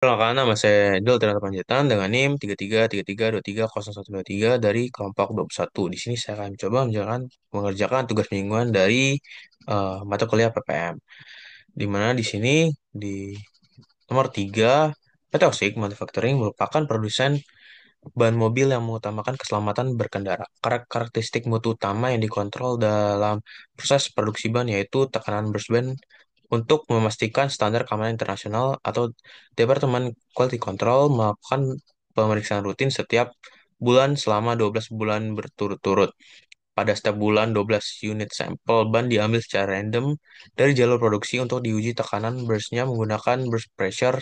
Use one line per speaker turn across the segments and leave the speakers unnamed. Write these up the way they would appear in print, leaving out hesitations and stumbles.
Perkenalkan, nama saya Dul Tirta Panjaitan dengan NIM 3333230123 dari kelompok 21. Di sini saya akan coba mengerjakan tugas mingguan dari mata kuliah PPM. Di mana di sini di nomor 3, PT Osik Manufacturing merupakan produsen ban mobil yang mengutamakan keselamatan berkendara. Karakteristik mutu utama yang dikontrol dalam proses produksi ban yaitu tekanan burst ban untuk memastikan standar keamanan internasional atau Departemen Quality Control melakukan pemeriksaan rutin setiap bulan selama 12 bulan berturut-turut. Pada setiap bulan, 12 unit sampel ban diambil secara random dari jalur produksi untuk diuji tekanan burstnya menggunakan burst pressure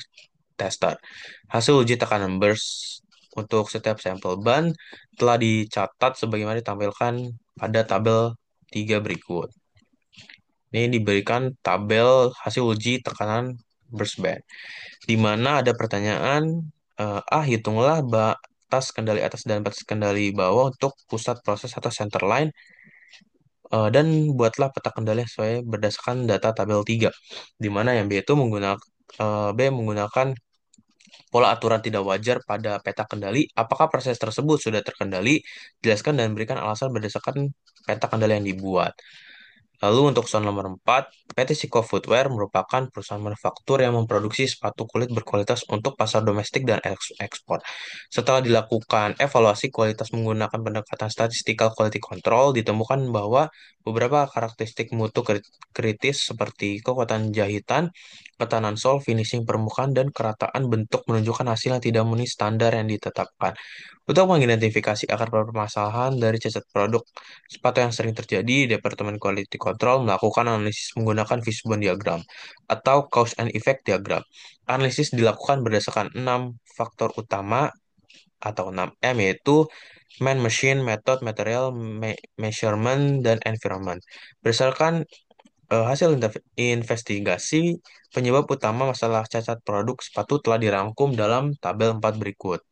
tester. Hasil uji tekanan burst untuk setiap sampel ban telah dicatat sebagaimana ditampilkan pada tabel 3 berikut. Ini diberikan tabel hasil uji tekanan burst band, di mana ada pertanyaan, hitunglah batas kendali atas dan batas kendali bawah untuk pusat proses atau center line, dan buatlah peta kendali sesuai berdasarkan data tabel 3, di mana yang B menggunakan pola aturan tidak wajar pada peta kendali. Apakah proses tersebut sudah terkendali? Jelaskan dan berikan alasan berdasarkan peta kendali yang dibuat. Lalu untuk soal nomor 4, PT Siko Footwear merupakan perusahaan manufaktur yang memproduksi sepatu kulit berkualitas untuk pasar domestik dan ekspor. Setelah dilakukan evaluasi kualitas menggunakan pendekatan statistical quality control, ditemukan bahwa beberapa karakteristik mutu kritis seperti kekuatan jahitan, ketahanan sol, finishing permukaan, dan kerataan bentuk menunjukkan hasil yang tidak memenuhi standar yang ditetapkan. Untuk mengidentifikasi akar permasalahan dari cacat produk sepatu yang sering terjadi, Departemen Quality Control melakukan analisis menggunakan fishbone diagram atau cause and effect diagram. Analisis dilakukan berdasarkan 6 faktor utama atau 6M, yaitu man, machine, method, material, measurement, dan environment. Berdasarkan hasil investigasi, penyebab utama masalah cacat produk sepatu telah dirangkum dalam tabel 4 berikut.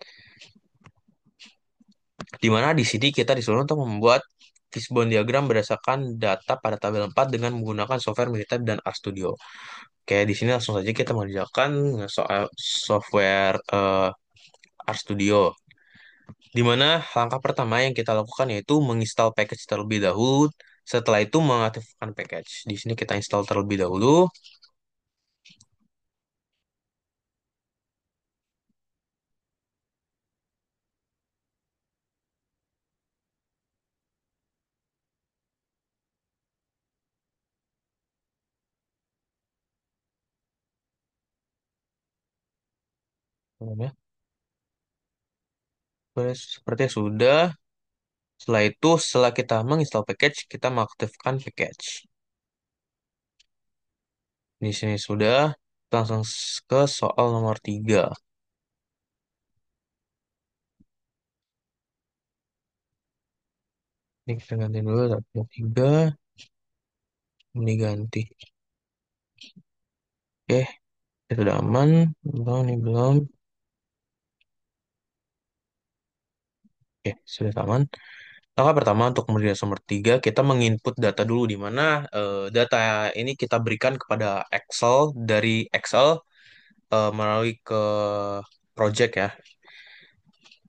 Di mana di sini kita disuruh untuk membuat fishbone diagram berdasarkan data pada tabel 4 dengan menggunakan software Minitab dan RStudio. Oke, di sini langsung saja kita mengerjakan soal software RStudio. Di mana langkah pertama yang kita lakukan yaitu menginstal package terlebih dahulu. Setelah itu mengaktifkan package. Di sini kita install terlebih dahulu. Ya, seperti sudah. Setelah itu, setelah kita menginstal package, kita mengaktifkan package. Di sini sudah. Kita langsung ke soal nomor 3. Ini kita ganti dulu, nomor 3. Ini ganti. Oke, itu sudah aman. Belum, ini belum. Oke, sudah aman. Langkah pertama untuk kemudian nomor 3, kita menginput data dulu, di mana data ini kita berikan kepada Excel, dari Excel melalui ke project ya,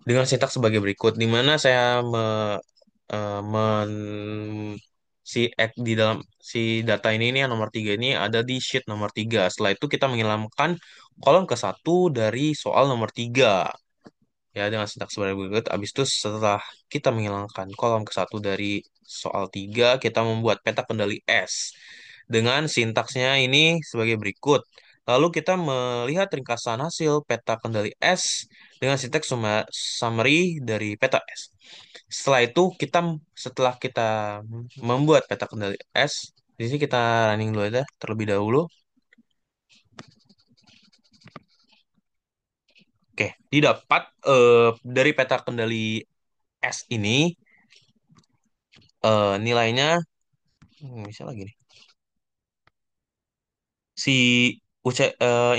dengan sintaks sebagai berikut, di mana saya eh, men- di dalam si data ini yang nomor 3 ini ada di sheet nomor 3. Setelah itu kita menghilangkan kolom ke satu dari soal nomor 3 ya, dengan sintaks sebagai berikut. Habis itu setelah kita menghilangkan kolom ke satu dari soal 3, kita membuat peta kendali S dengan sintaksnya ini sebagai berikut. Lalu kita melihat ringkasan hasil peta kendali S dengan sintaks summary dari peta S. Setelah kita membuat peta kendali S, di sini kita running dulu aja terlebih dahulu. Oke, didapat dari peta kendali S ini, nilainya bisa lagi nih. Si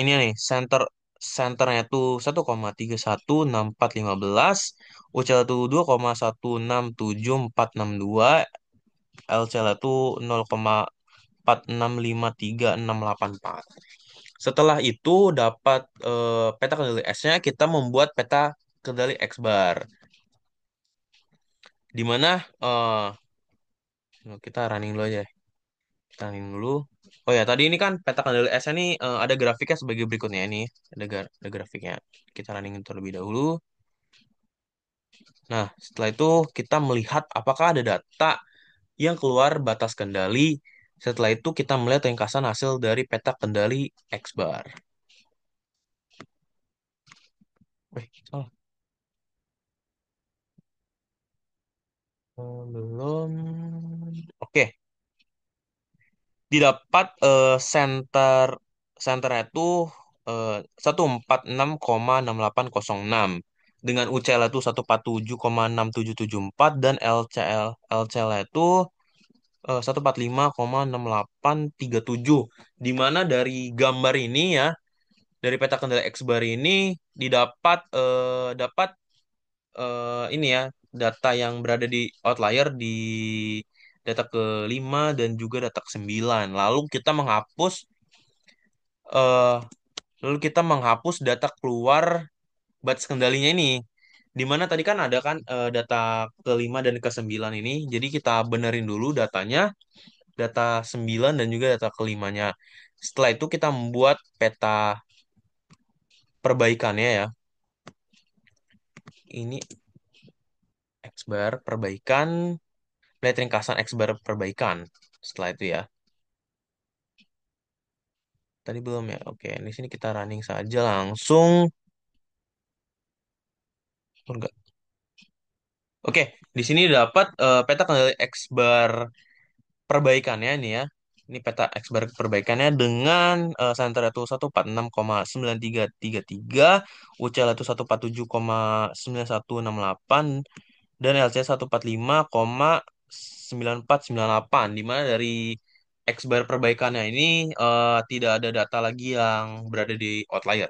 ini nih, centernya tuh 1,3164511, UCL tuh 2,1674462, LCL itu 0,4653684. Setelah itu dapat peta kendali S-nya, kita membuat peta kendali X bar. Di mana kita running dulu aja. Kita running dulu. Oh ya, tadi ini kan peta kendali S-nya nih ada grafiknya sebagai berikutnya ini. Ada grafiknya. Kita running terlebih dahulu. Nah, setelah itu kita melihat apakah ada data yang keluar batas kendali. Setelah itu kita melihat ringkasan hasil dari peta kendali X bar. Salah. Belum. Oke, didapat senternya itu 146,6806 dengan UCL itu 147,6774 dan LCL itu 145,6837. Di mana dari gambar ini ya, dari peta kendali X bar ini didapat dapat ini ya, data yang berada di outlier di data ke-5 dan juga data ke-9. Eh, lalu kita menghapus data keluar batas kendalinya ini. Di mana tadi kan ada kan data ke-5 dan ke-9 ini. Jadi kita benerin dulu datanya, data 9 dan juga data ke-5-nya. Setelah itu kita membuat peta perbaikannya ya. Ini X bar perbaikan, lihat ringkasan X bar perbaikan. Setelah itu ya. Tadi belum ya. Oke, di sini kita running saja langsung. Oh, enggak. Oke, di sini dapat peta kendali X bar perbaikannya ini ya. Ini peta X bar perbaikannya dengan center itu 146,9333, UCL itu 147,9168 dan LC 145,9498, di mana dari X bar perbaikannya ini tidak ada data lagi yang berada di outlier.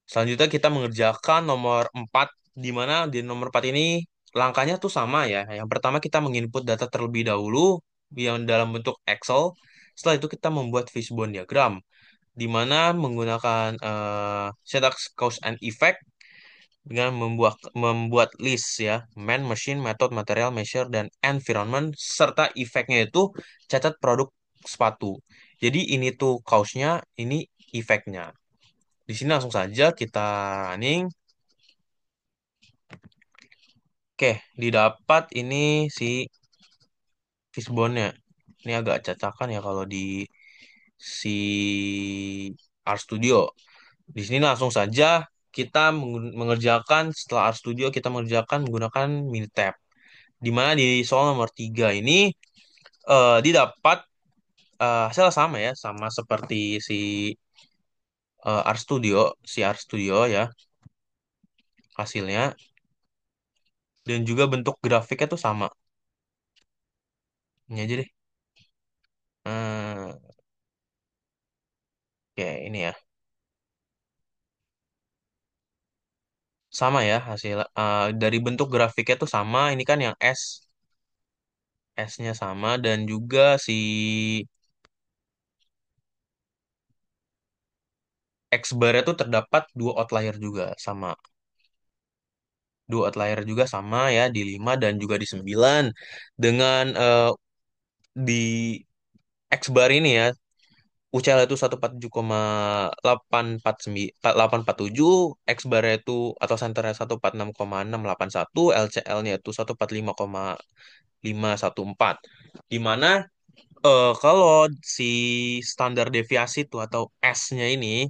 Selanjutnya kita mengerjakan nomor 4, di mana di nomor 4 ini langkahnya tuh sama ya. Yang pertama kita menginput data terlebih dahulu yang dalam bentuk Excel. Setelah itu kita membuat fishbone diagram, di mana menggunakan syntax cause and effect dengan membuat list ya, man, machine, method, material, measure, dan environment, serta efeknya itu catat produk sepatu. Jadi ini tuh cause-nya, ini efeknya. Di sini langsung saja kita running. Oke, didapat ini si fishbone-nya. Ini agak cacakan ya kalau di si RStudio. Di sini langsung saja kita mengerjakan, setelah RStudio kita mengerjakan menggunakan Minitab. Di mana di soal nomor 3 ini didapat hasil sama ya, sama seperti si RStudio ya hasilnya, dan juga bentuk grafiknya tuh sama. Ini aja deh. Hmm, oke, ini ya. Sama ya hasil dari bentuk grafiknya tuh sama. Ini kan yang S-nya sama dan juga si X bar itu terdapat dua outlier juga sama ya di 5 dan juga di 9 dengan di X bar ini ya UCL itu 147,849,847, X bar itu atau senternya 146,681, LCL-nya itu 145,514. Di mana kalau si standar deviasi itu atau S-nya ini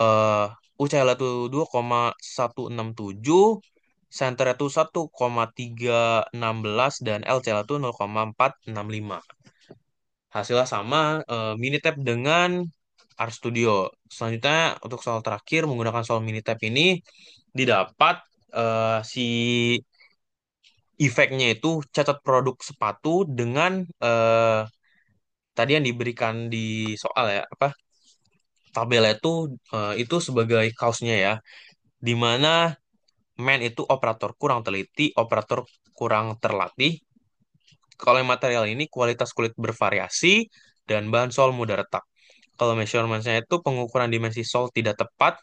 eh UCL itu 2,167, center itu 1,316 dan LCL itu 0,465. Hasilnya sama, Minitab dengan RStudio. Selanjutnya untuk soal terakhir menggunakan soal Minitab ini didapat si efeknya itu catat produk sepatu dengan tadi yang diberikan di soal ya apa tabelnya itu sebagai kausnya ya, di mana man itu operator kurang teliti, operator kurang terlatih. Kalau yang material ini kualitas kulit bervariasi dan bahan sol mudah retak. Kalau measurement-nya itu pengukuran dimensi sol tidak tepat,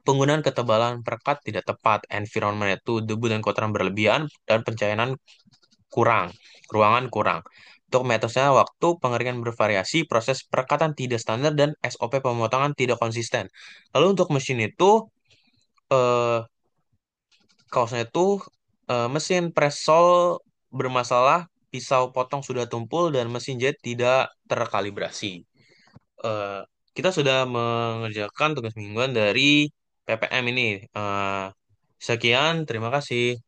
penggunaan ketebalan perekat tidak tepat, environment itu debu dan kotoran berlebihan, dan pencahayaan kurang, ruangan kurang. Untuk metodenya, waktu pengeringan bervariasi, proses perekatan tidak standar, dan SOP pemotongan tidak konsisten. Lalu untuk mesin itu, eh, kaosnya itu mesin press sol bermasalah, pisau potong sudah tumpul, dan mesin jahit tidak terkalibrasi. Eh, kita sudah mengerjakan tugas mingguan dari PPM ini. Sekian, terima kasih.